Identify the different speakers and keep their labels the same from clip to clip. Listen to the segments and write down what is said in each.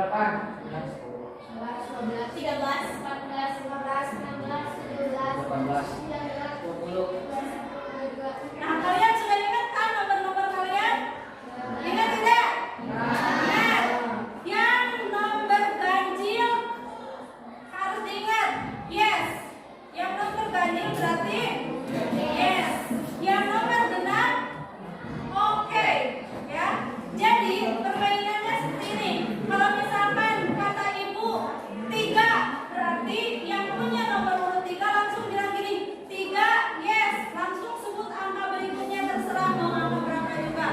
Speaker 1: 8,
Speaker 2: 11, 12, 13, 14, 15, 16, 17,
Speaker 1: 18,
Speaker 2: 19,
Speaker 1: 20.
Speaker 2: 20.
Speaker 3: Nah, kalian sudah ingat kan nomor-nomor kalian? Ingat tidak? Ingat. Yang nomor ganjil harus diingat. Yes. Yang nomor ganjil berarti yes. Yang nomor genap oke. Ya. Jadi permainannya seperti ini. Kalau misalkan kata ibu 3, berarti yang punya nomor urut 3 langsung bilang gini, 3 yes, langsung sebut angka berikutnya, terserah mau angka berapa juga.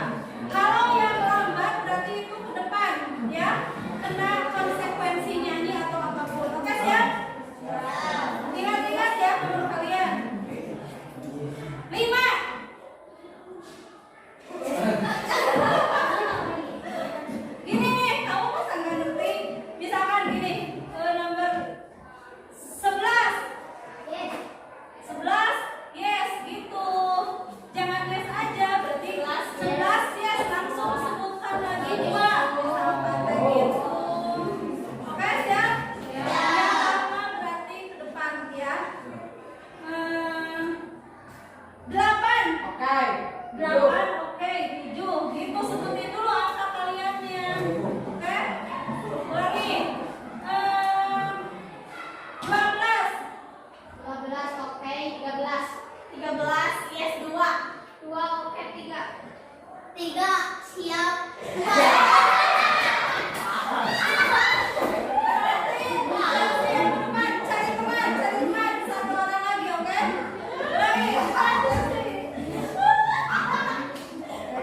Speaker 3: Kalau yang lambat berarti itu ke depan, ya, kena konsekuensi nyanyi atau apapun. Oke siap? Ingat-ingat ya menurut kalian. 5. Gini nih, kamu masa nggak ngerti? Misalkan gini, nomor 11. 11, yes, gitu. Jangan yes aja, berarti 11 yes, langsung sebutkan lagi 2. Misalkan kayak gitu. Oke, siap? Yang lama berarti ke depan ya. 8.
Speaker 1: Oke.
Speaker 3: 8, oke, 7. Gitu, sebutin dulu angka kaliannya. Oke? Lagi. 12.
Speaker 2: 12, oke, 13.
Speaker 3: 13, yes, 2.
Speaker 2: 2, oke, 3. 3, siap.
Speaker 3: Cari teman, satu orang lagi, oke?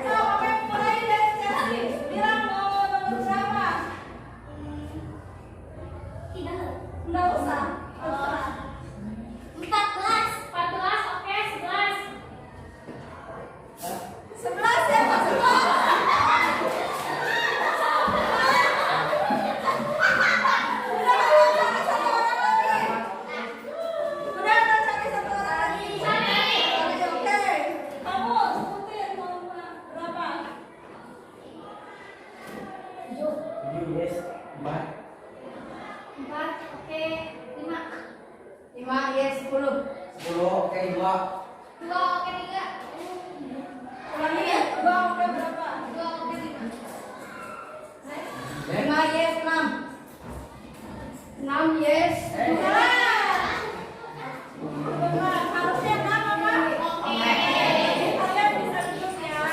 Speaker 3: So, oke, mulai dari Chelsea. Bilang mau nomor berapa? Nggak usah.
Speaker 2: 14, oke, 11.
Speaker 3: 11 ya, Pak. 11. Udah, cari satu orang lagi. Udah, cari satu orang lagi. Oke. Kamu sebutin mau berapa?
Speaker 1: 7 yes, 4,
Speaker 2: 4, oke, 5.
Speaker 3: 5, yes, 10.
Speaker 1: 10, oke, 2,
Speaker 2: 2, oke, 3.
Speaker 3: Ulangi ya, 2 udah berapa?
Speaker 2: 2, oke, 5.
Speaker 3: 5 yes, 6. 6 yes, 12. Harusnya 6 apa? Oke. Kalian bisa duduk ya.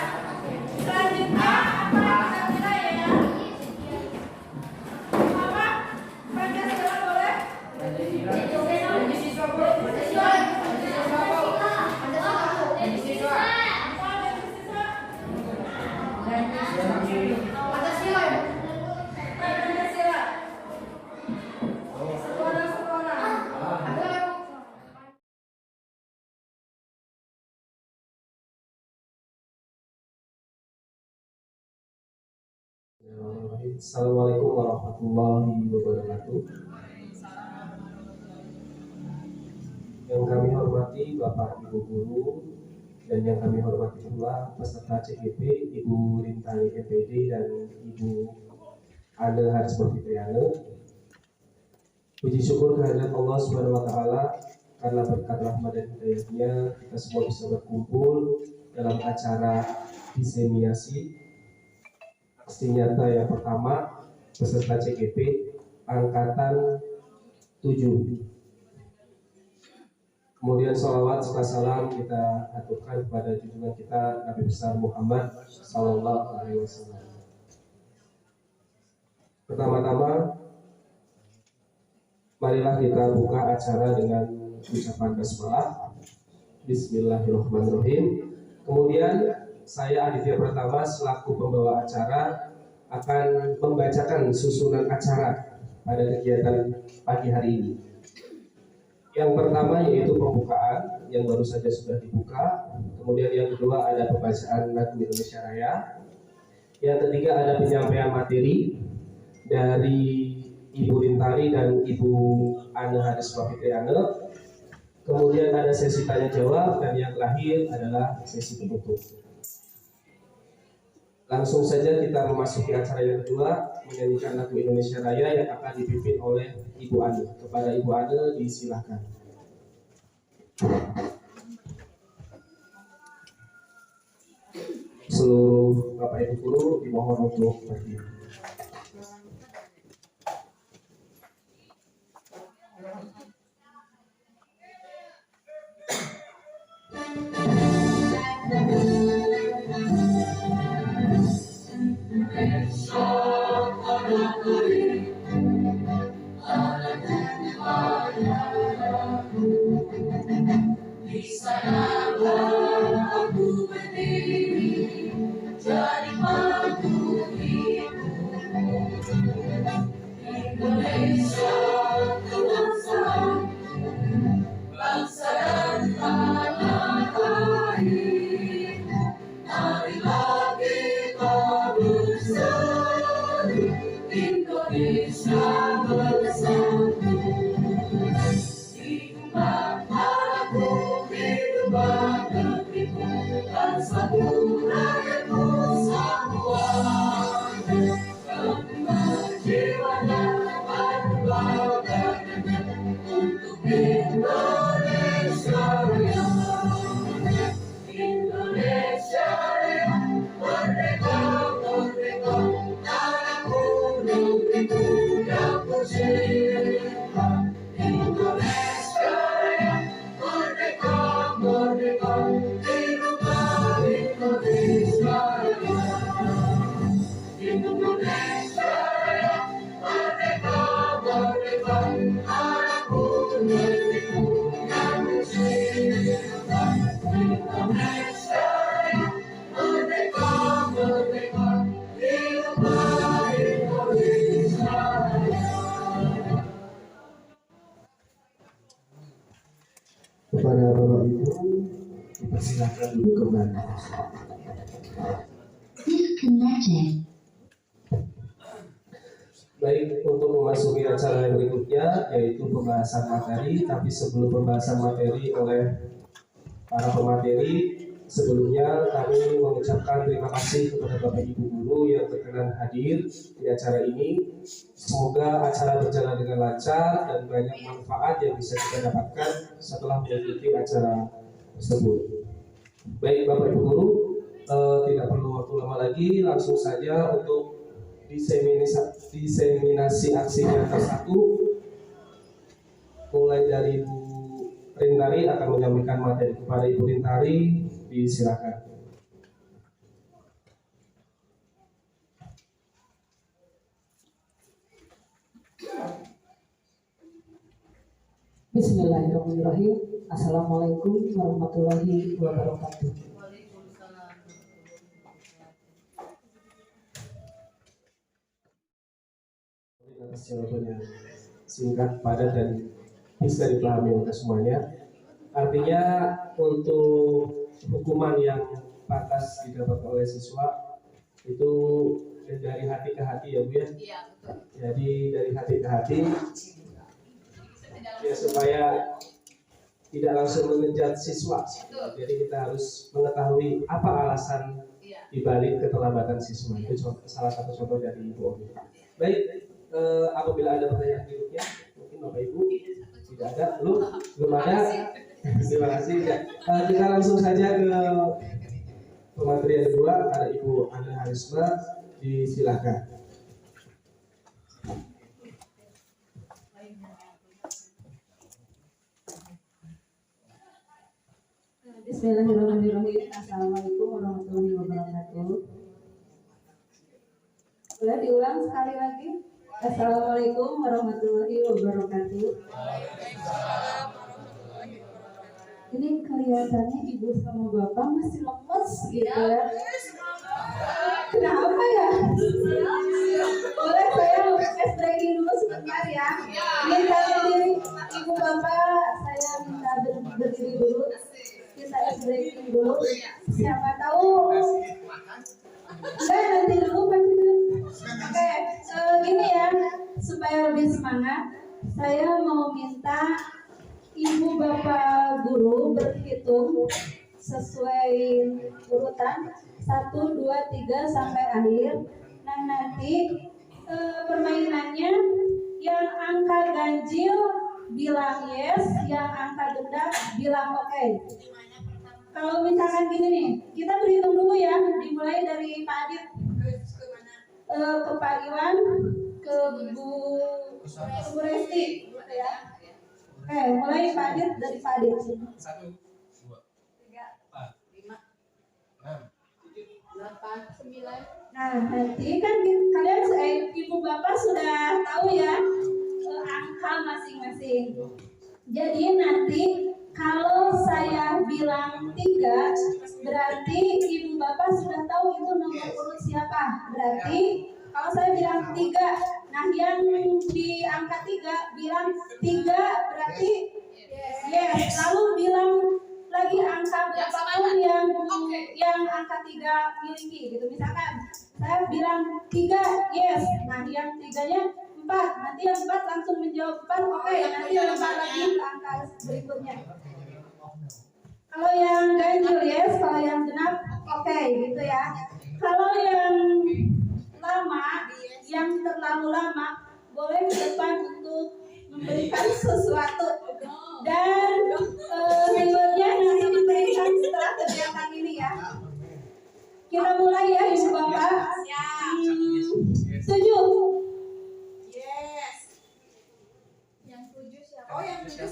Speaker 3: Selanjutnya apa Pancasila ya? Apa? Pancasila boleh?
Speaker 1: Siswa boleh?
Speaker 3: Pancasila.
Speaker 2: Pancasila.
Speaker 3: Apa dari siswa?
Speaker 2: Pancasila.
Speaker 3: Pancasila. Sekolah-sekolah.
Speaker 4: Assalamualaikum warahmatullahi wabarakatuh. Yang kami hormati Bapak Ibu Guru dan yang kami hormati pula peserta CGP Ibu Rintani EPD dan Ibu Ade Haris Fitriana. Puji syukur kehadirat Allah Subhanahu wa taala karena berkat rahmat dan hidayahnya kita semua bisa berkumpul dalam acara disemiasi aksi nyata yang pertama peserta CGP angkatan 7. Kemudian sholawat serta salam kita aturkan kepada junjungan kita Nabi besar Muhammad Sallallahu Alaihi Wasallam. Pertama-tama, marilah kita buka acara dengan ucapan basmalah. Bismillahirrahmanirrahim. Kemudian saya Aditya Pratama selaku pembawa acara akan membacakan susunan acara pada kegiatan pagi hari ini. Yang pertama yaitu pembukaan yang baru saja sudah dibuka. Kemudian yang kedua ada pembacaan lagu Indonesia Raya. Yang ketiga ada penyampaian materi dari Ibu Rintani dan Ibu Ane Haris Fitriana. Kemudian ada sesi tanya jawab dan yang terakhir adalah sesi penutup. Langsung saja kita memasuki acara yang kedua. menyanyikan lagu Indonesia Raya yang akan dipimpin oleh Ibu Ane. Kepada Ibu Ane disilahkan. Seluruh Bapak Ibu guru dimohon untuk berdiri.
Speaker 3: Di sanalah aku berdiri, jadi panggung hidupmu. Indonesia kebangsaan, bangsa dan tanah air. Marilah kita bersatu, Indonesia bersatu. Hiduplah tanahku, hiduplah negeriku, bangsaku, rakyatku semuanya. Bangga jiwanya, bangga badannya, untuk Indonesia Raya. Indonesia Raya, merdeka, merdeka, tanahku, negeriku yang ku cinta. Indonesia Raya, merdeka, merdeka, hiduplah Indonesia Raya. Indonesia Raya, merdeka, merdeka, tanahku, negeriku yang ku cinta. Indonesia Raya, merdeka, merdeka, hiduplah Indonesia Raya.
Speaker 4: Kepada Bapak Ibu dipersilakan duduk kembali.
Speaker 5: Disconnected.
Speaker 4: Baik, untuk memasuki acara yang berikutnya yaitu pembahasan materi. Tapi sebelum pembahasan materi oleh para pemateri, sebelumnya kami mengucapkan terima kasih kepada Bapak Ibu guru yang berkenan hadir di acara ini. Semoga acara berjalan dengan lancar dan banyak manfaat yang bisa kita dapatkan setelah mengikuti acara tersebut. Baik Bapak Ibu guru, tidak perlu waktu lama lagi, langsung saja untuk diseminasi aksi nyata 1. Mulai dari Bu Rintari akan menyampaikan materi. Kepada Ibu Rintari, disilakan.
Speaker 6: Bismillahirrahmanirrahim. Assalamualaikum warahmatullahi wabarakatuh.
Speaker 4: Atas jawabannya singkat, padat, dan bisa dipahami oleh semuanya. Artinya untuk hukuman yang pantas didapat oleh siswa itu dari hati ke hati ya Bu ya.
Speaker 3: Iya, betul.
Speaker 4: Jadi dari hati ke hati ya, supaya tidak langsung mengejar siswa. Jadi kita harus mengetahui apa alasan dibalik keterlambatan siswa. Itu salah satu contoh dari Ibu Omi. Baik, apabila ada pertanyaan berikutnya, mungkin Bapak Ibu tidak ada, belum ada. Terima kasih. Ya. Kita langsung saja ke pemateri yang kedua, ada Ibu Ane Harisma, disilahkan.
Speaker 6: Bismillahirrahmanirrahim. Assalamualaikum warahmatullahi wabarakatuh. Boleh diulang sekali lagi? Assalamualaikum warahmatullahi wabarakatuh. Ini kelihatannya ibu sama bapak masih lemes gitu ya. Kenapa ya? Boleh saya stretching dulu sebentar ya. Minta berdiri ibu bapak, saya minta berdiri dulu. Kita stretching dulu. Siapa tahu? Enggak, nanti dulu pasti. Oke, gini ya, supaya lebih semangat, saya mau minta ibu bapak guru berhitung sesuai urutan 1, 2, 3 sampai akhir. Nah nanti
Speaker 3: permainannya yang angka ganjil bilang yes, yang angka genap bilang oke. Kalau misalkan gini nih, kita berhitung dulu ya, dimulai dari Pak Adit ke Pak Iwan, ke Bu Resti, gitu ya. Oke, mulai Pak Adit dari Pak Adit.
Speaker 4: 1, 2, 4, 5, 6,
Speaker 2: 8, 9.
Speaker 3: Nah, nanti kan kalian ibu bapak sudah tahu ya angka masing-masing. Jadi nanti kalau saya bilang 3, berarti ibu bapak sudah tahu itu nomor urut siapa. Berarti kalau saya bilang 3, nah yang di angka 3 bilang 3 berarti yes. Lalu bilang lagi angka berapapun yang angka 3 miliki gitu. Misalkan saya bilang 3 yes, nah yang 3-nya 4, nanti yang 4 langsung menjawab 4 oke, nanti yang 4 lagi ke angka berikutnya. Kalau yang ganjil yes, kalau yang genap oke, gitu ya. Kalau yang lama, yang terlalu lama, boleh ke depan untuk memberikan sesuatu dan rewardnya nanti diberikan setelah kegiatan ini ya. Kita mulai ya ibu bapak. Setuju?
Speaker 2: Yes. Yang 7 siapa? Oh, yang 7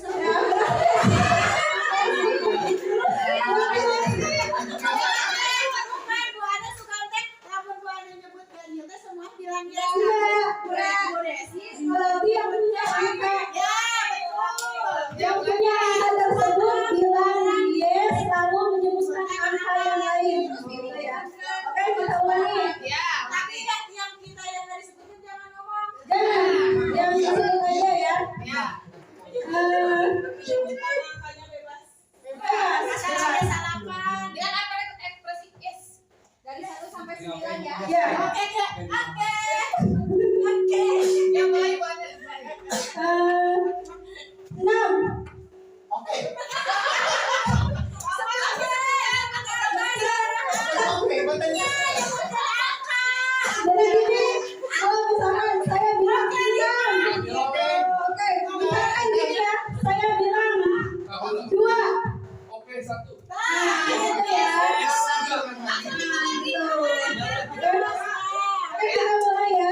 Speaker 3: Berarti yang punya angka tersebut bilang yes, lalu menyebutkan angka yang lain, gitu ya. Oke, kita ulangi. Jangan disebut aja ya.
Speaker 2: Dari 1 sampai 9 ya.
Speaker 3: Ya.
Speaker 2: Oke.
Speaker 3: Yang baik 6. Jadi gini, kalau misalkan saya bilang 6, oke, misalkan gini ya, saya bilang 2.
Speaker 4: Oke, 1.
Speaker 3: Nah, gitu ya. Oke, kita mulai ya.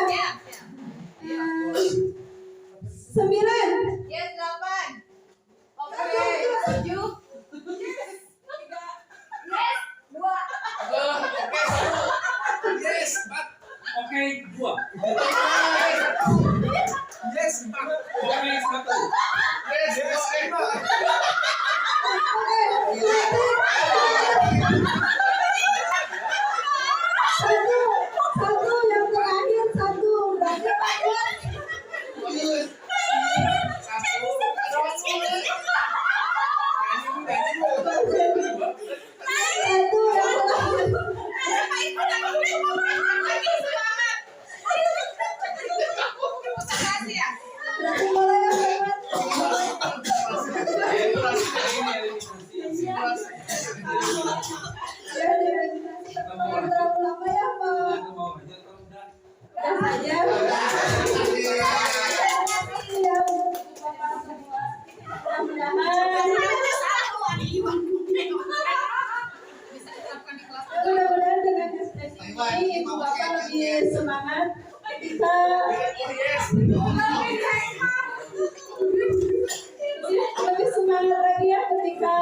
Speaker 3: 9.
Speaker 2: Yes, 8. Oke, 7. Yes. 2.
Speaker 4: Yes, 4. Oke, 2. Yes, 4. Oke, 1. Yes, 5.
Speaker 3: Satu yang terakhir 1 berarti terlalu lama ya Pak. Dan saja. Iya, Bapak semua. Mudah-mudahan dengan ekspresi ini ibu bapak lebih semangat ketika lebih semangat lagi ya ketika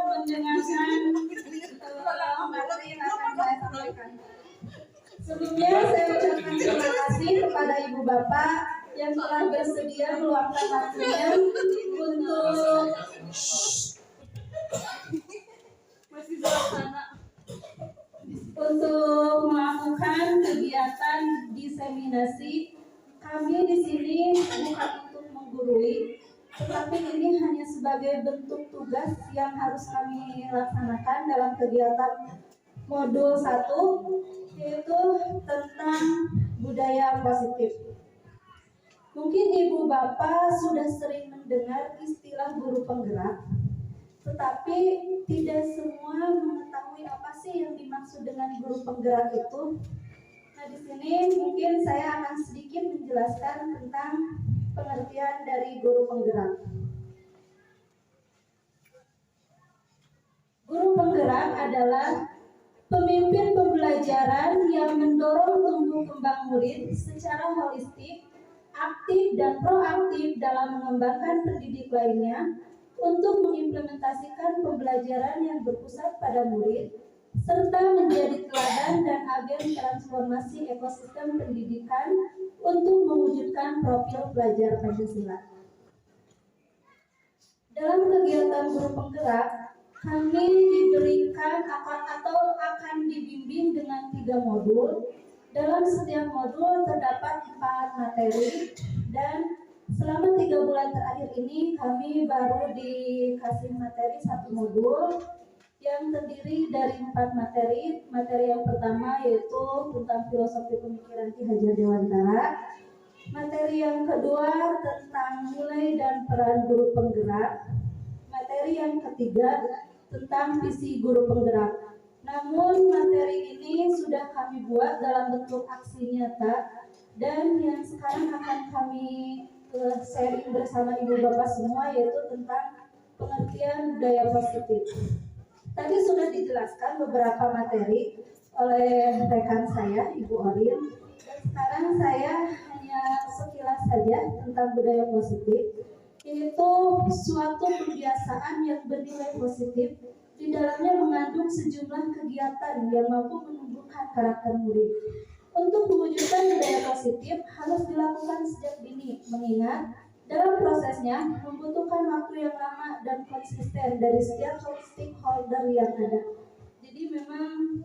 Speaker 3: mendengarkan materi yang akan saya sampaikan. Sebelumnya saya ucapkan terima kasih kepada ibu bapak yang telah bersedia meluangkan waktunya untuk melakukan kegiatan diseminasi. Kami di sini bukan untuk menggurui, tetapi ini hanya sebagai bentuk tugas yang harus kami laksanakan dalam kegiatan modul 1, yaitu tentang budaya positif. Mungkin ibu bapak sudah sering mendengar istilah guru penggerak, tetapi tidak semua mengetahui apa sih yang dimaksud dengan guru penggerak itu.
Speaker 6: Nah, di sini mungkin saya akan sedikit menjelaskan tentang pengertian dari guru penggerak. Guru penggerak adalah pemimpin pembelajaran yang mendorong tumbuh kembang murid secara holistik, aktif dan proaktif dalam mengembangkan pendidik lainnya untuk mengimplementasikan pembelajaran yang berpusat pada murid, serta menjadi teladan dan agen transformasi ekosistem pendidikan untuk mewujudkan profil pelajar Pancasila. Dalam kegiatan guru penggerak, kami diberikan atau akan dibimbing dengan 3 modul. Dalam setiap modul terdapat 4 materi, dan selama 3 bulan terakhir ini kami baru dikasih materi 1 modul yang terdiri dari 4 materi. Materi yang pertama yaitu tentang filosofi pemikiran Ki Hajar Dewantara. Materi yang kedua tentang nilai dan peran guru penggerak. Materi yang ketiga tentang visi guru penggerak. Namun materi ini sudah kami buat dalam bentuk aksi nyata, dan yang sekarang akan kami sharing bersama ibu bapak semua yaitu tentang pengertian budaya positif. Tadi sudah dijelaskan beberapa materi oleh rekan saya, Ibu Orin, dan sekarang saya hanya sekilas saja tentang budaya positif, yaitu suatu kebiasaan yang bernilai positif, di dalamnya mengandung sejumlah kegiatan yang mampu menumbuhkan karakter murid. Untuk mewujudkan budaya positif harus dilakukan sejak dini, mengingat dalam prosesnya membutuhkan waktu yang lama dan konsisten dari setiap stakeholder yang ada. Jadi memang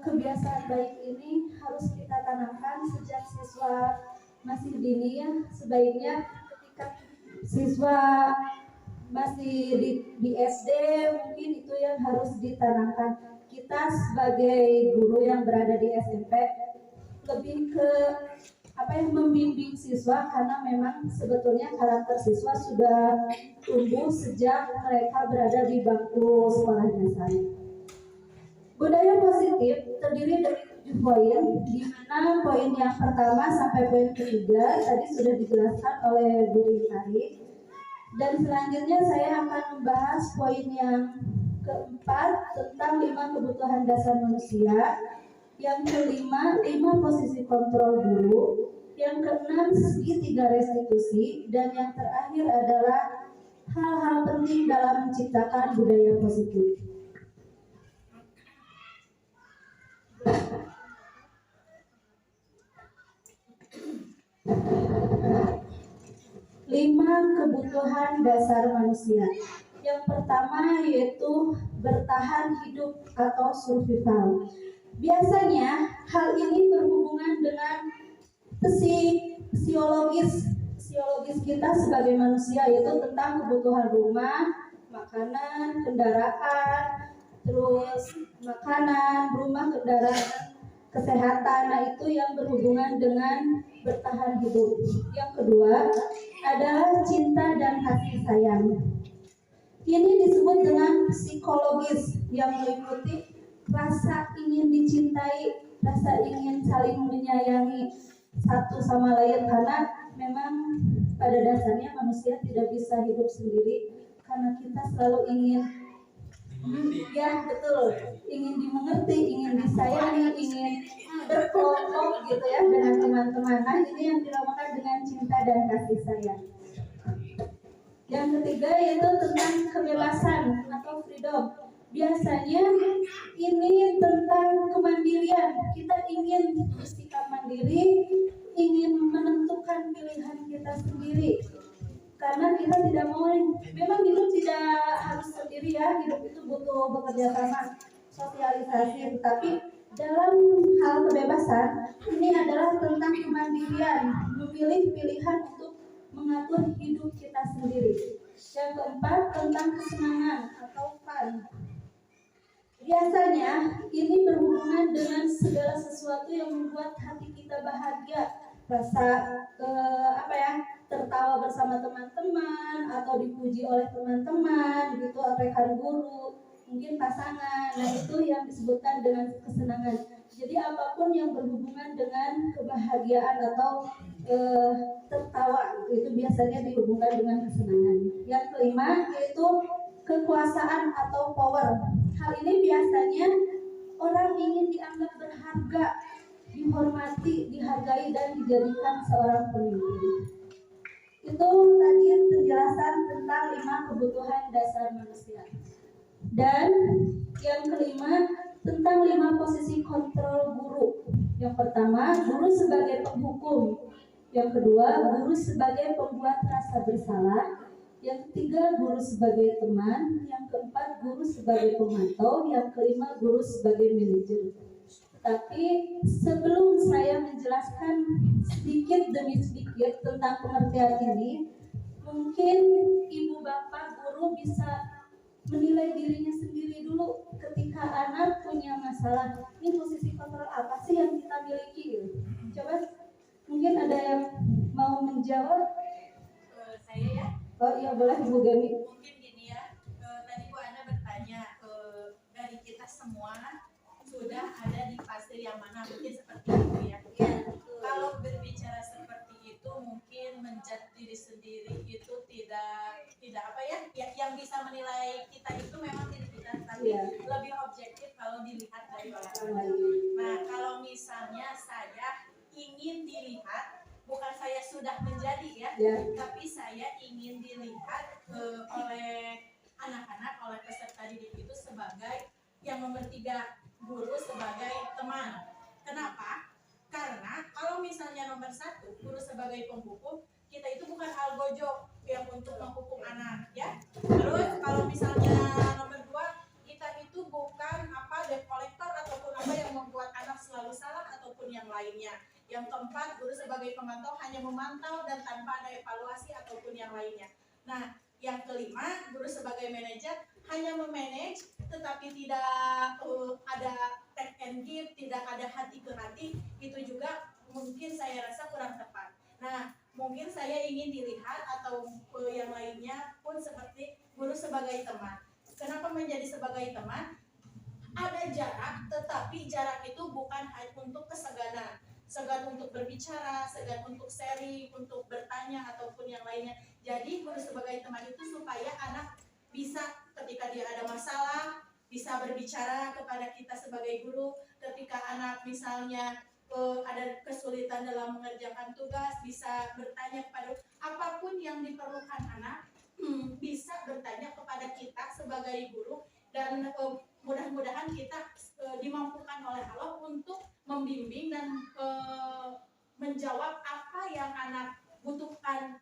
Speaker 6: kebiasaan baik ini harus kita tanamkan sejak siswa masih dini ya. Sebaiknya ketika siswa masih di SD mungkin itu yang harus ditanamkan. Kita sebagai guru yang berada di SMP lebih ke membimbing siswa, karena memang sebetulnya karakter siswa sudah tumbuh sejak mereka berada di bangku sekolah dasar. Budaya positif terdiri dari 7 poin, di mana poin yang pertama sampai poin ketiga tadi sudah dijelaskan oleh Bu Rintari. Dan selanjutnya saya akan membahas poin yang keempat tentang 5 kebutuhan dasar manusia. Yang kelima, 5 posisi kontrol guru. Yang keenam, segitiga restitusi. Dan yang terakhir adalah hal-hal penting dalam menciptakan budaya positif. Lima kebutuhan dasar manusia. Yang pertama yaitu bertahan hidup atau survival. Biasanya hal ini berhubungan dengan fisiologis kita sebagai manusia, yaitu tentang kebutuhan rumah, makanan, kendaraan, terus makanan, rumah, kendaraan, kesehatan. Nah, itu yang berhubungan dengan bertahan hidup. Yang kedua adalah cinta dan kasih sayang. Ini disebut dengan psikologis, yang meliputi rasa ingin dicintai, rasa ingin saling menyayangi satu sama lain, karena memang pada dasarnya manusia tidak bisa hidup sendiri, karena kita selalu ingin ingin dimengerti, ingin disayangi, ingin berkelompok gitu ya dengan teman-teman. Nah, ini yang dinamakan dengan cinta dan kasih sayang. Yang ketiga yaitu tentang kebebasan atau freedom. Biasanya ini tentang kemandirian. Kita ingin bersikap mandiri, ingin menentukan pilihan kita sendiri. Karena kita tidak mau, memang hidup tidak harus sendiri ya, hidup itu butuh bekerja sama, sosialisasi. Tetapi dalam hal kebebasan, ini adalah tentang kemandirian, memilih pilihan untuk mengatur hidup kita sendiri. Yang keempat tentang kesenangan atau fun. Biasanya ini berhubungan dengan segala sesuatu yang membuat hati kita bahagia, rasa tertawa bersama teman-teman atau dipuji oleh teman-teman gitu, rekan guru, mungkin pasangan. Nah, itu yang disebutkan dengan kesenangan. Jadi apapun yang berhubungan dengan kebahagiaan atau tertawa itu biasanya dihubungkan dengan kesenangan. Yang kelima yaitu kekuasaan atau power. Hal ini biasanya orang ingin dianggap berharga, dihormati, dihargai, dan dijadikan seorang pemimpin. Itu tadi penjelasan tentang 5 kebutuhan dasar manusia. Dan yang kelima tentang 5 posisi kontrol guru. Yang pertama, guru sebagai penghukum. Yang kedua, guru sebagai pembuat rasa bersalah. Yang ketiga, guru sebagai teman. Yang keempat, guru sebagai pemantau. Yang kelima, guru sebagai manajer. Tapi sebelum saya menjelaskan sedikit demi sedikit tentang pengertian ini, mungkin ibu bapak guru bisa menilai dirinya sendiri dulu ketika anak punya masalah. Ini posisi kontrol apa sih yang kita miliki? Coba mungkin ada yang mau menjawab?
Speaker 3: Saya ya.
Speaker 6: Oh iya boleh Bu Gemi.
Speaker 3: Mungkin gini ya, tadi Bu Ana bertanya dari kita semua sudah ada di fase yang mana, mungkin seperti itu ya. Kalau berbicara seperti itu mungkin menjudge diri sendiri itu tidak apa ya, yang bisa menilai kita itu memang diri kita, tapi lebih objektif kalau dilihat dari orang lain. Nah kalau misalnya saya ingin dilihat, bukan saya sudah menjadi ya, tapi saya ingin dilihat oleh anak-anak, oleh peserta didik itu sebagai yang nomor 3, guru sebagai teman. Kenapa? Karena kalau misalnya nomor 1, guru sebagai penghukum, kita itu bukan algojo yang untuk menghukum anak ya. Terus kalau misalnya nomor 2, kita itu bukan debt collector ataupun apa yang membuat anak selalu salah ataupun yang lainnya. Yang keempat, guru sebagai pemantau hanya memantau dan tanpa ada evaluasi ataupun yang lainnya. Nah, yang kelima, guru sebagai manajer hanya memanage tetapi tidak ada take and give, tidak ada hati ke hati. Itu juga mungkin saya rasa kurang tepat. Nah, mungkin saya ingin dilihat atau yang lainnya pun seperti guru sebagai teman. Kenapa menjadi sebagai teman? Ada jarak, tetapi jarak itu bukan hanya untuk keseganan. Segan untuk berbicara, segan untuk sharing, untuk bertanya ataupun yang lainnya. Jadi guru sebagai teman itu supaya anak bisa ketika dia ada masalah bisa berbicara kepada kita sebagai guru. Ketika anak misalnya ada kesulitan dalam mengerjakan tugas, bisa bertanya kepada apapun yang diperlukan anak, bisa bertanya kepada kita sebagai guru. Dan mudah-mudahan kita dimampukan oleh Allah untuk membimbing dan menjawab apa yang anak butuhkan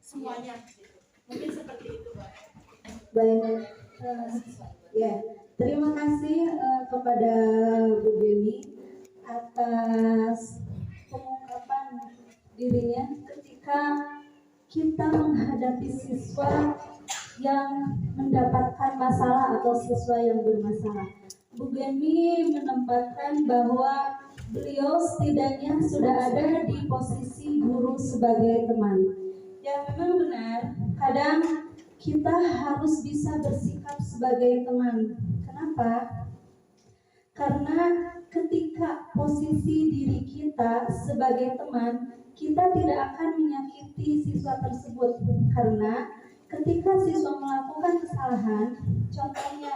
Speaker 3: semuanya gitu. Mungkin seperti itu, Mbak.
Speaker 6: Baik, terima kasih kepada Bu Gemi atas pengungkapan dirinya ketika kita menghadapi siswa yang mendapatkan masalah atau siswa yang bermasalah. Bu Gemi menempatkan bahwa beliau setidaknya sudah ada di posisi guru sebagai teman. Ya memang benar, kadang kita harus bisa bersikap sebagai teman. Kenapa? Karena ketika posisi diri kita sebagai teman, kita tidak akan menyakiti siswa tersebut. Karena ketika siswa melakukan kesalahan, contohnya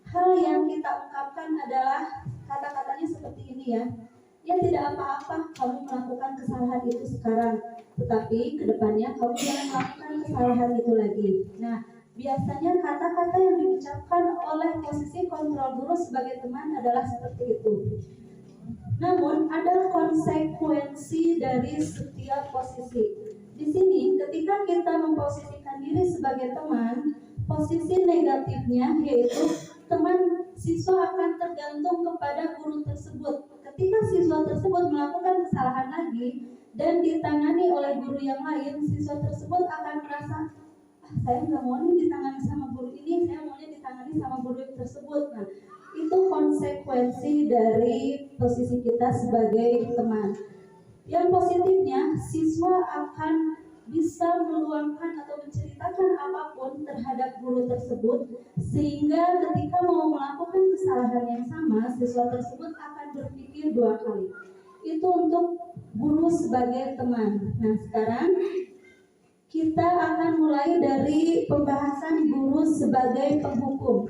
Speaker 6: hal yang kita ungkapkan adalah kata-katanya seperti ini ya. Ya tidak apa-apa kamu melakukan kesalahan itu sekarang, tetapi kedepannya kamu jangan melakukan kesalahan itu lagi. Nah, biasanya kata-kata yang diucapkan oleh posisi kontrol guru sebagai teman adalah seperti itu. Namun ada konsekuensi dari setiap posisi. Di sini ketika kita memposisikan diri sebagai teman, posisi negatifnya yaitu teman siswa akan tergantung kepada guru tersebut. Ketika siswa tersebut melakukan kesalahan lagi dan ditangani oleh guru yang lain, siswa tersebut akan merasa saya nggak mau nih ditangani sama guru ini, saya maunya ditangani sama guru tersebut. Nah, itu konsekuensi dari posisi kita sebagai teman. Yang positifnya, siswa akan bisa meluangkan atau menceritakan apapun terhadap guru tersebut, sehingga ketika mau melakukan kesalahan yang sama, siswa tersebut akan berpikir 2 kali. Itu untuk guru sebagai teman. Nah, sekarang kita akan mulai dari pembahasan guru sebagai penghukum.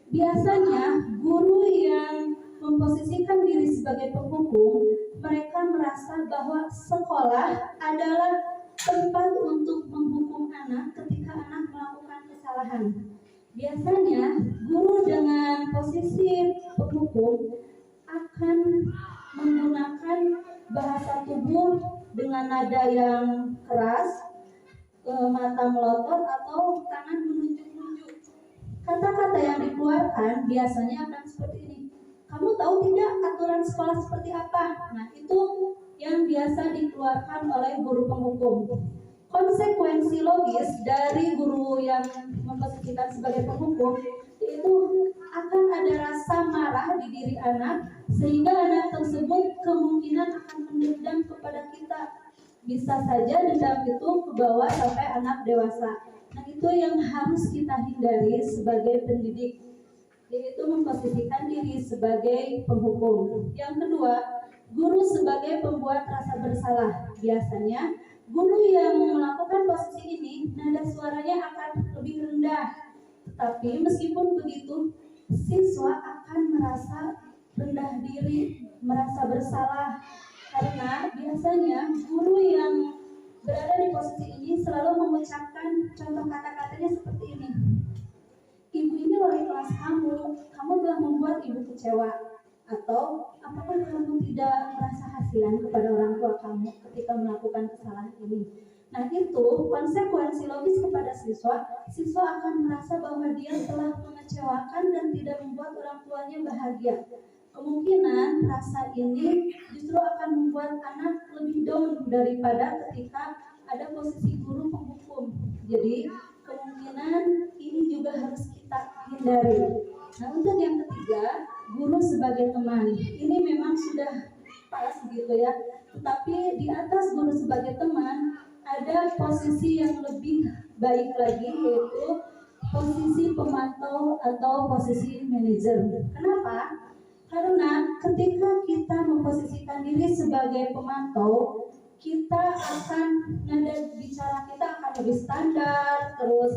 Speaker 6: Biasanya guru yang memposisikan diri sebagai penghukum, mereka merasa bahwa sekolah adalah tempat untuk menghukum anak ketika anak melakukan kesalahan. Biasanya guru dengan posisi penghukum akan menggunakan bahasa tubuh dengan nada yang keras, mata melotot atau tangan menunjuk-nunjuk. Kata-kata yang dikeluarkan biasanya akan seperti ini. Kamu tahu tidak aturan sekolah seperti apa? Nah, itu yang biasa dikeluarkan oleh guru penghukum. Konsekuensi logis dari guru yang memposisikan sebagai penghukum itu akan ada rasa marah di diri anak, sehingga anak tersebut kemungkinan akan mendendam kepada kita. Bisa saja dendam itu ke bawah sampai anak dewasa. Nah, itu yang harus kita hindari sebagai pendidik, yaitu memposisikan diri sebagai penghukum. Yang kedua, guru sebagai pembuat rasa bersalah. Biasanya guru yang melakukan posisi ini, nada suaranya akan lebih rendah. Tetapi meskipun begitu, siswa akan merasa rendah diri, merasa bersalah, karena biasanya guru yang berada di posisi ini selalu mengucapkan contoh kata-katanya seperti ini. Ibu ini wali kelas kamu telah membuat ibu kecewa. Atau apakah kamu tidak merasa kasihan kepada orang tua kamu ketika melakukan kesalahan ini? Nah, itu konsekuensi logis kepada siswa. Siswa akan merasa bahwa dia telah mengecewakan dan tidak membuat orang tuanya bahagia. Kemungkinan rasa ini justru akan membuat anak lebih down daripada ketika ada posisi guru penghukum. Jadi kemungkinan ini juga harus kita hindari. Nah, untuk yang ketiga, guru sebagai teman. Ini memang sudah pas gitu ya. Tetapi di atas guru sebagai teman ada posisi yang lebih baik lagi, yaitu posisi pemantau atau posisi manajer. Kenapa? Karena ketika kita memposisikan diri sebagai pemantau, kita akan, nada bicara kita akan lebih standar, terus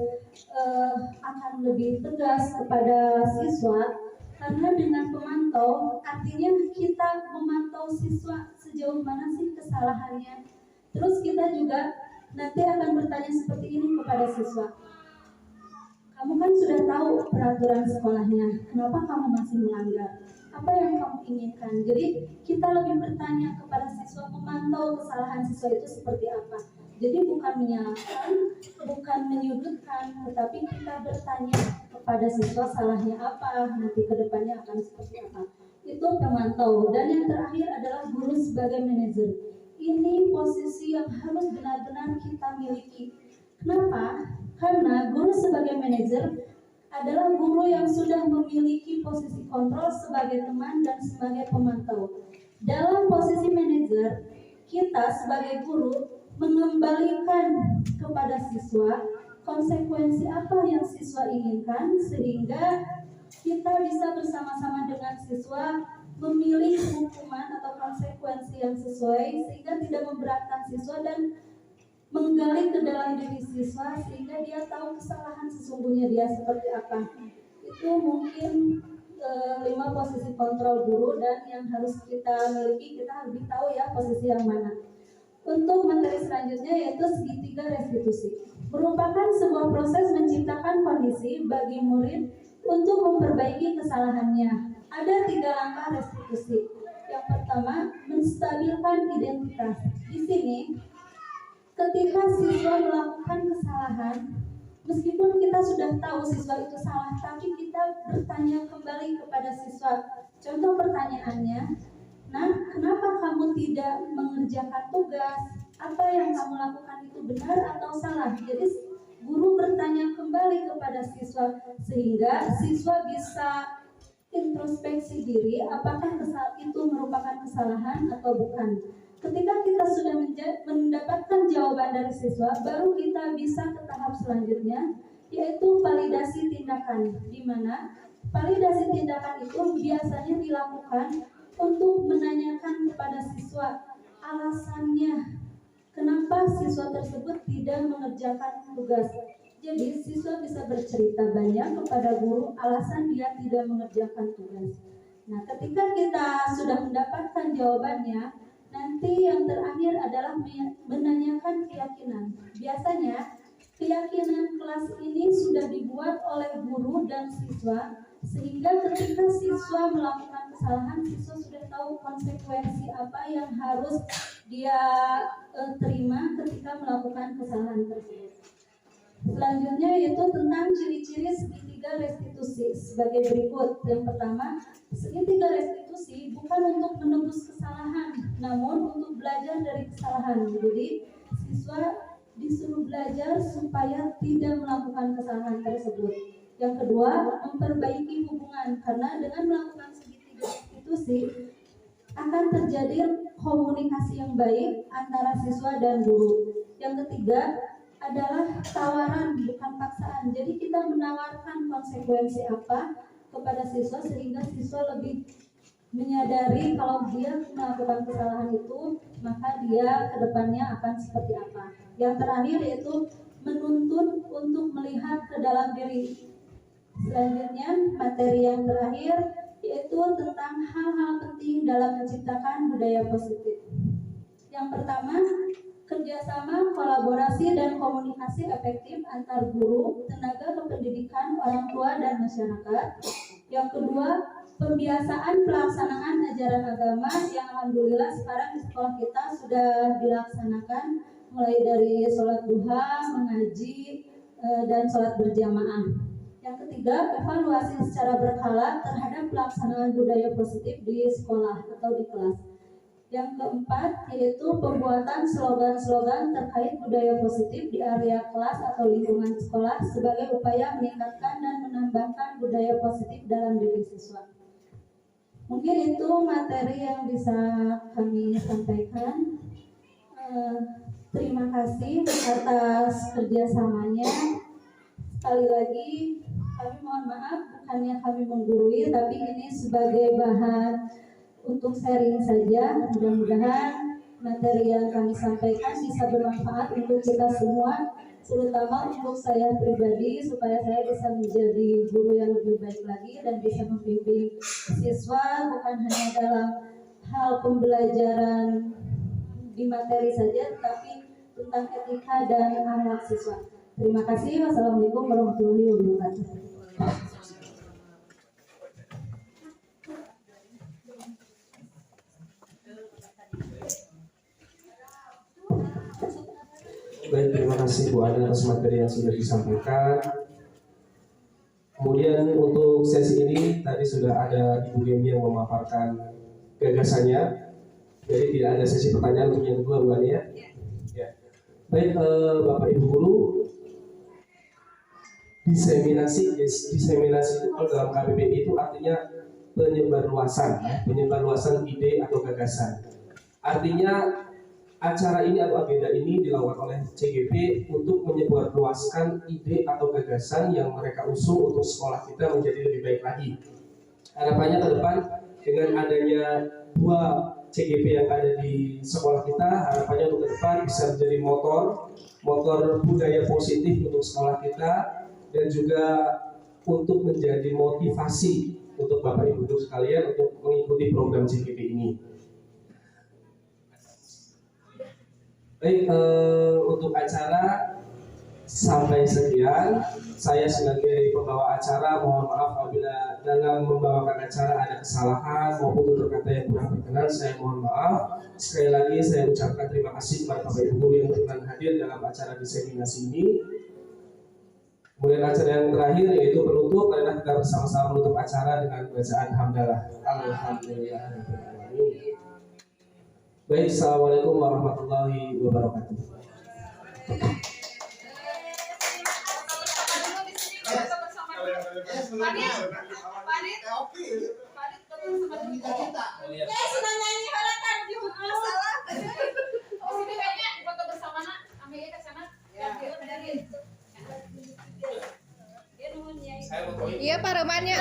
Speaker 6: akan lebih tegas kepada siswa. Karena dengan pemantau, artinya kita memantau siswa sejauh mana sih kesalahannya. Terus kita juga nanti akan bertanya seperti ini kepada siswa. Kamu kan sudah tahu peraturan sekolahnya, kenapa kamu masih melanggar? Apa yang kamu inginkan? Jadi kita lebih bertanya kepada siswa, memantau kesalahan siswa itu seperti apa. Jadi bukan menyalahkan, bukan menyudutkan, tetapi kita bertanya kepada siswa salahnya apa, nanti kedepannya akan seperti apa. Itu pemantau. Dan yang terakhir adalah guru sebagai manajer. Ini posisi yang harus benar-benar kita miliki. Kenapa? Karena guru sebagai manajer adalah guru yang sudah memiliki posisi kontrol sebagai teman dan sebagai pemantau. Dalam posisi manajer, kita sebagai guru mengembalikan kepada siswa konsekuensi apa yang siswa inginkan, sehingga kita bisa bersama-sama dengan siswa memilih hukuman atau konsekuensi yang sesuai, sehingga tidak memberatkan siswa dan menggali ke dalam diri siswa sehingga dia tahu kesalahan sesungguhnya dia seperti apa. Itu mungkin 5 posisi kontrol guru, dan yang harus kita miliki, kita lebih tahu ya posisi yang mana. Untuk materi selanjutnya yaitu segitiga restitusi. Merupakan sebuah proses menciptakan kondisi bagi murid untuk memperbaiki kesalahannya. Ada 3 langkah restitusi. Yang pertama, menstabilkan identitas. Di sini ketika siswa melakukan kesalahan, meskipun kita sudah tahu siswa itu salah, tapi kita bertanya kembali kepada siswa. Contoh pertanyaannya, nah, kenapa kamu tidak mengerjakan tugas? Apa yang kamu lakukan itu benar atau salah? Jadi guru bertanya kembali kepada siswa sehingga siswa bisa introspeksi diri, apakah itu merupakan kesalahan atau bukan. Ketika kita sudah mendapatkan jawaban dari siswa, baru kita bisa ke tahap selanjutnya, yaitu validasi tindakan, di mana validasi tindakan itu biasanya dilakukan untuk menanyakan kepada siswa alasannya kenapa siswa tersebut tidak mengerjakan tugas. Jadi siswa bisa bercerita banyak kepada guru alasan dia tidak mengerjakan tugas. Nah, ketika kita sudah mendapatkan jawabannya, nanti yang terakhir adalah menanyakan keyakinan. Biasanya keyakinan kelas ini sudah dibuat oleh guru dan siswa, sehingga ketika siswa melakukan kesalahan, siswa sudah tahu konsekuensi apa yang harus dia terima ketika melakukan kesalahan tersebut. Selanjutnya yaitu tentang ciri-ciri segitiga restitusi sebagai berikut. Yang pertama, segitiga restitusi bukan untuk menebus kesalahan, namun untuk belajar dari kesalahan. Jadi siswa disuruh belajar supaya tidak melakukan kesalahan tersebut. Yang kedua, memperbaiki hubungan, karena dengan melakukan segitiga restitusi akan terjadi komunikasi yang baik antara siswa dan guru. Yang ketiga adalah tawaran, bukan paksaan. Jadi kita menawarkan konsekuensi apa kepada siswa sehingga siswa lebih menyadari kalau dia melakukan kesalahan itu, maka dia kedepannya akan seperti apa. Yang terakhir yaitu menuntun untuk melihat ke dalam diri. Selanjutnya materi yang terakhir yaitu tentang hal-hal penting dalam menciptakan budaya positif. Yang pertama, kerjasama, kolaborasi, dan komunikasi efektif antar guru, tenaga kependidikan, orang tua, dan masyarakat. Yang kedua, pembiasaan pelaksanaan ajaran agama yang alhamdulillah sekarang di sekolah kita sudah dilaksanakan, mulai dari sholat duha, mengaji, dan sholat berjamaah. Yang ketiga, evaluasi secara berkala terhadap pelaksanaan budaya positif di sekolah atau di kelas. Yang keempat, yaitu pembuatan slogan-slogan terkait budaya positif di area kelas atau lingkungan sekolah sebagai upaya meningkatkan dan menambahkan budaya positif dalam diri siswa. Mungkin itu materi yang bisa kami sampaikan. Terima kasih atas kerjasamanya. Sekali lagi, kami mohon maaf, bukannya kami menggurui, tapi ini sebagai bahan untuk sharing saja. Mudah-mudahan materi yang kami sampaikan bisa bermanfaat untuk kita semua, terutama untuk saya pribadi, supaya saya bisa menjadi guru yang lebih baik lagi dan bisa membimbing siswa bukan hanya dalam hal pembelajaran di materi saja, tetapi tentang etika dan akhlak siswa. Terima kasih. Wassalamualaikum warahmatullahi wabarakatuh.
Speaker 4: Baik, terima kasih Bu Ana atas materi yang sudah disampaikan. Kemudian untuk sesi ini tadi sudah ada Ibu Gemi yang memaparkan gagasannya. Jadi tidak ada sesi pertanyaan untuk yang kedua, Bu Ana ya. Baik, Bapak Ibu Guru, diseminasi itu kalau dalam KBBI itu artinya penyebarluasan ide atau gagasan. Artinya acara ini atau agenda ini dilakukan oleh CGP untuk menyebarluaskan ide atau gagasan yang mereka usung untuk sekolah kita menjadi lebih baik lagi. Harapannya ke depan dengan adanya dua CGP yang ada di sekolah kita, harapannya untuk ke depan bisa menjadi motor budaya positif untuk sekolah kita, dan juga untuk menjadi motivasi untuk Bapak Ibu Guru sekalian untuk mengikuti program CGP ini. Baik, untuk acara sampai sekian. Saya sebagai pembawa acara mohon maaf apabila dalam membawakan acara ada kesalahan maupun tutur kata yang kurang berkenan, saya mohon maaf. Sekali lagi saya ucapkan terima kasih kepada Bapak Ibu Guru yang berkenan hadir dalam acara diseminasi ini. Kemudian acara yang terakhir yaitu penutup adalah kita bersama-sama menutup acara dengan bacaan hamdalah. Alhamdulillah. Baik, assalamualaikum warahmatullahi wabarakatuh.
Speaker 2: Sudah nyanyi halakan di salah. Ya, paremannya.